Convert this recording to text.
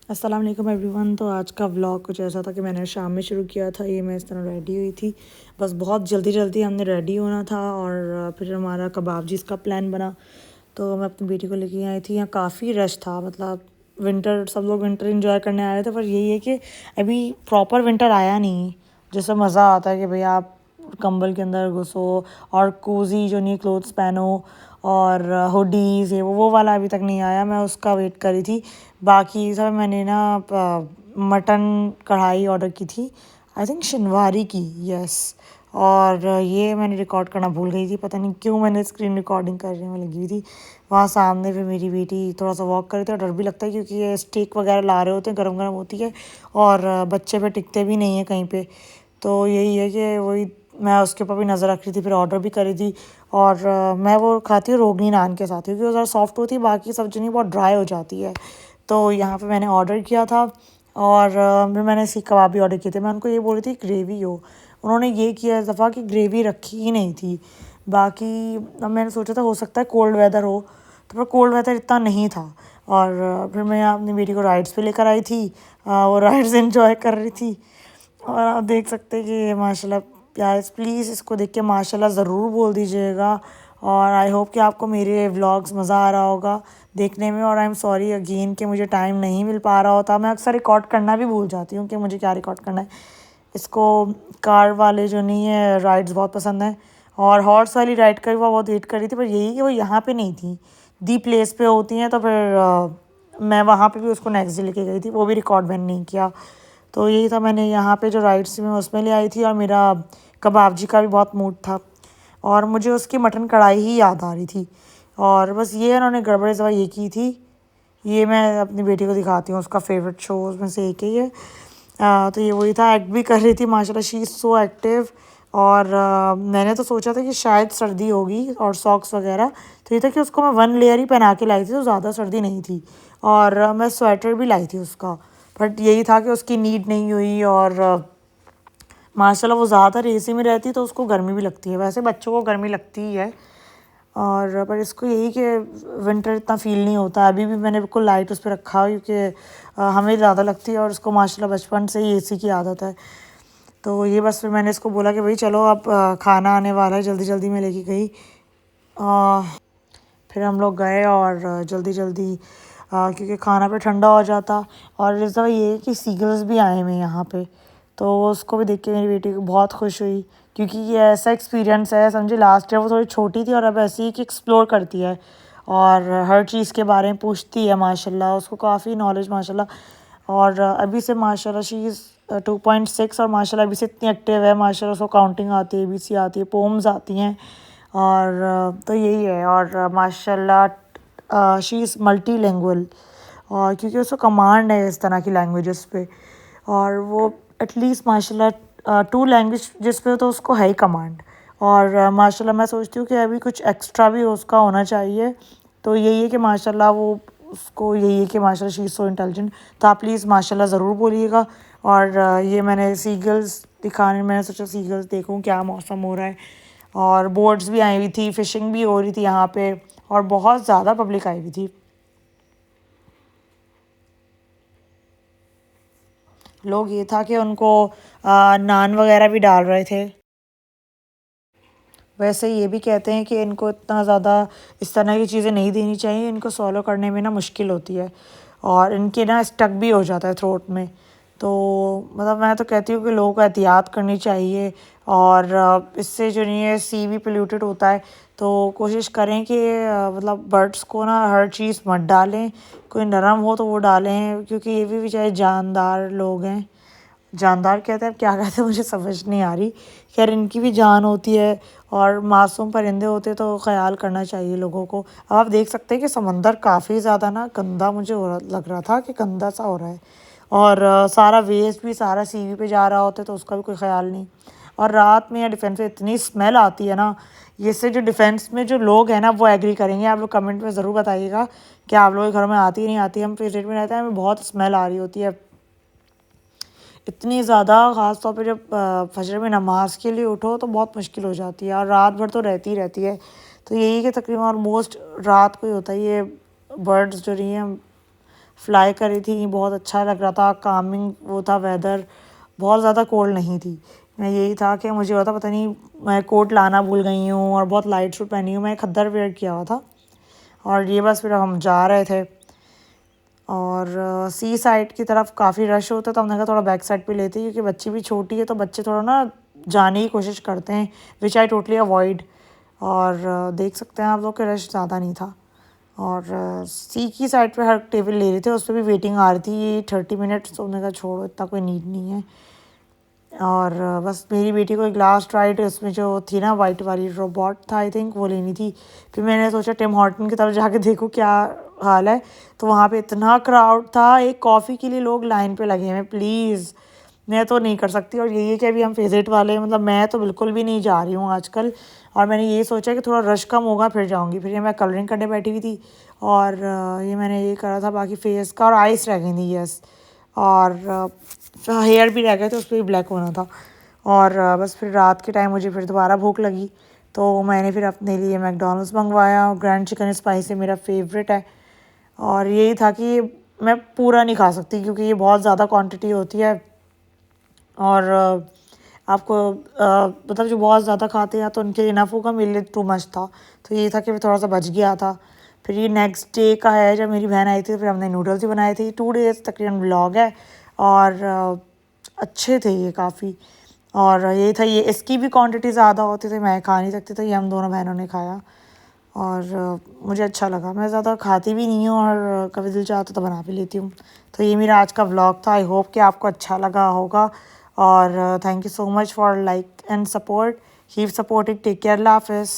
अस्सलाम वालेकुम एवरीवन। तो आज का व्लॉग कुछ ऐसा था कि मैंने शाम में शुरू किया था। ये मैं इस तरह रेडी हुई थी, बस बहुत जल्दी जल्दी हमने रेडी होना था और फिर हमारा कबाब जीस का प्लान बना। तो मैं अपनी बेटी को लेके आई थी। यहाँ काफ़ी रश था, मतलब विंटर, सब लोग विंटर एंजॉय करने आए थे। पर यही है कि अभी प्रॉपर विंटर आया नहीं, जैसे मज़ा आता है कि भाई आप कंबल के अंदर घुसो और कोजी जो नहीं क्लोथ्स पहनो और हुडीज़ ये वो वाला अभी तक नहीं आया। मैं उसका वेट करी थी। बाकी सब मैंने ना मटन कढ़ाई ऑर्डर की थी, आई थिंक शनिवारी की, यस। और ये मैंने रिकॉर्ड करना भूल गई थी, पता नहीं क्यों मैंने स्क्रीन रिकॉर्डिंग करने में लगी हुई थी। वहाँ सामने फिर मेरी बेटी थोड़ा सा वॉक कर रही थी और डर भी लगता है क्योंकि ये स्टेक वगैरह ला रहे होते हैं, गरम गरम होती है और बच्चे पे टिकते भी नहीं है कहीं पे। तो यही है कि वही मैं उसके ऊपर भी नज़र रख रही थी, फिर ऑर्डर भी करी थी। और मैं वो खाती हूँ रोगनी नान के साथ, क्योंकि वो ज़रा सॉफ्ट होती है, बाकी सब्ज़ी नहीं बहुत ड्राई हो जाती है। तो यहाँ पे मैंने ऑर्डर किया था और फिर मैंने सीख कबाब भी ऑर्डर किए थे। मैं उनको ये बोल रही थी ग्रेवी हो, उन्होंने ये किया इस दफ़ा कि ग्रेवी रखी ही नहीं थी। बाकी अब मैंने सोचा था हो सकता है कोल्ड वेदर हो, तो पर कोल्ड वेदर इतना नहीं था। और फिर मैं यहाँ अपनी बेटी को राइड्स पे लेकर आई थी, वो राइड्स एंजॉय कर रही थी। और आप देख सकते हैं कि माशाल्लाह गाइस, प्लीज़ इसको देख के माशाल्लाह ज़रूर बोल दीजिएगा। और आई होप कि आपको मेरे व्लॉग्स मज़ा आ रहा होगा देखने में। और आई एम सॉरी अगेन कि मुझे टाइम नहीं मिल पा रहा होता। मैं अक्सर रिकॉर्ड करना भी भूल जाती हूँ कि मुझे क्या रिकॉर्ड करना है। इसको कार वाले जो नहीं है राइड्स बहुत पसंद है, और हॉर्स वाली राइड का भी वो बहुत वेट कर रही थी, पर यही कि वो यहाँ पे नहीं थी, दी प्लेस पे होती हैं। तो फिर मैं वहाँ पे भी उसको नेक्स्ट डे लेके गई थी, वो भी रिकॉर्ड मैंने नहीं किया। तो यही था, मैंने यहाँ पे जो राइड्स थी मैं उसमें ले आई थी। और मेरा कबाब जी का भी बहुत मूड था और मुझे उसकी मटन कढ़ाई ही याद आ रही थी। और बस ये उन्होंने गड़बड़ इस बार ये की थी। ये मैं अपनी बेटी को दिखाती हूँ, उसका फेवरेट शोज़ में से एक ही है। तो ये वही था, एक्ट भी कर रही थी माशाल्लाह, शी इज़ सो एक्टिव। और मैंने तो सोचा था कि शायद सर्दी होगी और सॉक्स वगैरह, तो ये था कि उसको मैं वन लेयर ही पहना के लाई थी, तो ज़्यादा सर्दी नहीं थी। और मैं स्वेटर भी लाई थी उसका, बट यही था कि उसकी नीड नहीं हुई। और माशाल्लाह वो ज़्यादातर एसी में रहती है तो उसको गर्मी भी लगती है, वैसे बच्चों को गर्मी लगती ही है। और पर इसको यही कि विंटर इतना फ़ील नहीं होता। अभी भी मैंने बिल्कुल लाइट उस पर रखा क्योंकि हमें ज़्यादा लगती है और उसको माशाल्लाह बचपन से ही एसी की आदत है। तो ये बस फिर मैंने इसको बोला कि भाई चलो अब खाना आने वाला है, जल्दी जल्दी मैं लेके गई। अ, फिर हम लोग गए और जल्दी जल्दी क्योंकि खाना पे ठंडा हो जाता। और इस दफ़ा ये है कि सीगल्स भी आए हुए हैं यहाँ पे, तो उसको भी देख के मेरी बेटी को बहुत खुश हुई, क्योंकि ये ऐसा एक्सपीरियंस है, समझे लास्ट ईयर वो थोड़ी छोटी थी और अब ऐसी ही कि एक्सप्लोर करती है और हर चीज़ के बारे में पूछती है माशाल्लाह, उसको काफ़ी नॉलेज माशाल्लाह। और अभी से माशाल्लाह शी इज़ 2.6 और माशाल्लाह अभी से इतनी एक्टिव है माशाल्लाह, उसको काउंटिंग आती है, एबीसी आती है, पोम्स आती हैं। और तो यही है। और माशाल्लाह शी इज़ मल्टीलिंगुअल, और क्योंकि उसको कमांड है इस तरह की लैंग्वेजेस पे, और वो एटलीस्ट माशाल्लाह 2 लैंग्वेज जिस पे तो उसको है ही कमांड। और माशाल्लाह मैं सोचती हूँ कि अभी कुछ एक्स्ट्रा भी उसका होना चाहिए। तो यही है कि माशाल्लाह वो, उसको यही है कि माशाल्लाह शी इज़ सो इंटेलिजेंट। तो आप प्लीज़ माशाल्लाह ज़रूर बोलिएगा। और ये मैंने सीगल्स दिखाने, मैंने सोचा सीगल्स देखूँ क्या मौसम हो रहा है। और बोट्स भी आई हुई थी, फ़िशिंग भी हो रही थी यहाँ पे, और बहुत ज़्यादा पब्लिक आई हुई थी। लोग ये था कि उनको नान वगैरह भी डाल रहे थे। वैसे ये भी कहते हैं कि इनको इतना ज़्यादा इस तरह की चीज़ें नहीं देनी चाहिए, इनको सॉलो करने में ना मुश्किल होती है और इनके ना स्टक भी हो जाता है थ्रोट में। तो मतलब मैं तो कहती हूँ कि लोगों को एहतियात करनी चाहिए। और इससे जो नहीं है सी भी पोल्यूटेड होता है। तो कोशिश करें कि मतलब बर्ड्स को ना हर चीज़ मत डालें, कोई नरम हो तो वो डालें, क्योंकि ये भी बेचारे जानदार लोग हैं। जानदार कहते हैं, अब क्या कहते हैं मुझे समझ नहीं आ रही। खैर इनकी भी जान होती है और मासूम परिंदे होते तो ख्याल करना चाहिए लोगों को। अब आप देख सकते हैं कि समंदर काफ़ी ज़्यादा ना गंदा, मुझे लग रहा था कि गंदा सा हो रहा है। और सारा वेस्ट भी सारा सीवी पे जा रहा होता है तो उसका भी कोई ख्याल नहीं। और रात में या डिफेंस में इतनी स्मेल आती है ना, ये से जो डिफेंस में जो लोग हैं ना वो एग्री करेंगे। आप लोग कमेंट में ज़रूर बताइएगा कि आप लोगों के घर में आती है नहीं आती। हम पीरियड में रहते हैं, हमें बहुत स्मेल आ रही होती है, इतनी ज़्यादा। ख़ास तौर पे जब फजर में नमाज के लिए उठो तो बहुत मुश्किल हो जाती है, और रात भर तो रहती ही रहती है। तो यही कि तकरीबन ऑलमोस्ट रात को ही होता है ये बर्ड्स जो रही हैं फ्लाई करी थी, बहुत अच्छा लग रहा था, कामिंग वो था वेदर, बहुत ज़्यादा कोल्ड नहीं थी। मैं यही था कि मुझे होता पता नहीं मैं कोट लाना भूल गई हूँ और बहुत लाइट सूट पहनी हूँ, मैं खद्दर वेयर किया हुआ था। और ये बस फिर हम जा रहे थे और सी साइड की तरफ काफ़ी रश होता तो हमने कहा थोड़ा बैक साइड पे लेते हैं, क्योंकि बच्ची भी छोटी है तो बच्चे थोड़ा ना जाने की कोशिश करते हैं, विच आई टोटली अवॉइड। और देख सकते हैं आप लोग के रश ज़्यादा नहीं था। और सी की साइड पे हर टेबल ले रहे थे, उस पर भी वेटिंग आ रही थी 30 मिनट्स, तो उन्होंने कहा छोड़ो इतना कोई नीड नहीं है। और बस मेरी बेटी को एक लास्ट राइड उसमें जो थी ना वाइट वाली रोबोट था आई थिंक, वो लेनी थी। फिर मैंने सोचा टिम हॉर्टन की तरफ जाके देखूँ क्या हाल है, तो वहाँ पे इतना क्राउड था, एक कॉफ़ी के लिए लोग लाइन पे लगे हैं। प्लीज़ मैं तो नहीं कर सकती। और यही है कि अभी हम फेवरेट वाले, मतलब मैं तो बिल्कुल भी नहीं जा रही हूँ आजकल। और मैंने ये सोचा कि थोड़ा रश कम होगा फिर जाऊँगी। फिर ये मैं कलरिंग करने बैठी हुई थी और ये मैंने ये करा था बाकी फेस का, और आइस रह गई थी यस, और हेयर भी रह गए थे, उस पर भी ब्लैक होना था। और बस फिर रात के टाइम मुझे फिर दोबारा भूख लगी, तो मैंने फिर अपने लिए मैकडोनल्ड्स मंगवाया। ग्रैंड चिकन स्पाइसी मेरा फेवरेट है, और यही था कि मैं पूरा नहीं खा सकती क्योंकि ये बहुत ज़्यादा क्वांटिटी होती है। और आपको मतलब जो बहुत ज़्यादा खाते हैं तो उनके इनफ होगा, मेरे लिए टू मच था। तो ये था कि थोड़ा सा बच गया था। फिर ये नेक्स्ट डे का है, जब मेरी बहन आई थी फिर हमने नूडल्स ही बनाए थे। 2 डेज़ तकरीबन व्लॉग है, और अच्छे थे ये काफ़ी। और ये था, ये इसकी भी क्वांटिटी ज़्यादा होती थी, मैं खा नहीं सकती, तो ये हम दोनों बहनों ने खाया। और मुझे अच्छा लगा। मैं ज़्यादा खाती भी नहीं हूँ, और कभी दिल चाहता तो बना भी लेती हूँ। तो ये मेरा आज का व्लॉग था। आई होप कि आपको अच्छा लगा होगा, और thank you so much for like and support. Keep supporting, take care, अल्लाह हाफिज़।